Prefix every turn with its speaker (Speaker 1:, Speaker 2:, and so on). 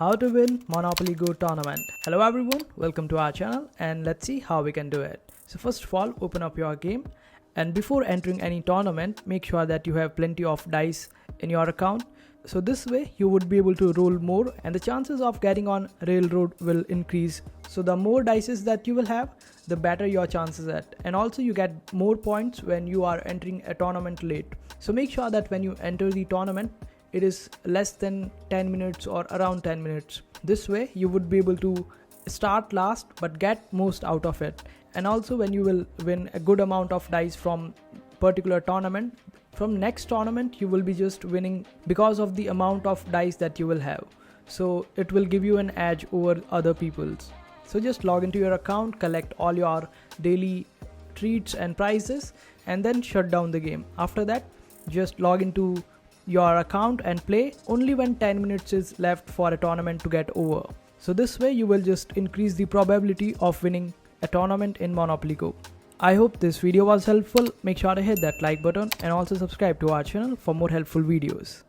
Speaker 1: how to win Monopoly Go tournament. Hello everyone, welcome to our channel and let's see how we can do it. So first of all, open up your game and before entering any tournament, make sure that you have plenty of dice in your account. So this way you would be able to roll more and the chances of getting on railroad will increase. So the more dices that you will have, the better your chances at, and also you get more points when you are entering a tournament late. So make sure that when you enter the tournament, it is less than 10 minutes or around 10 minutes. This way you would be able to start last but get most out of it. And also when you will win a good amount of dice from particular tournament, from next tournament you will be just winning because of the amount of dice that you will have. So it will give you an edge over other people's. So just log into your account, collect all your daily treats and prizes and then shut down the game. After that, just log into your account and play only when 10 minutes is left for a tournament to get over. So this way you will just increase the probability of winning a tournament in Monopoly Go. I hope this video was helpful. Make sure to hit that like button and also subscribe to our channel for more helpful videos.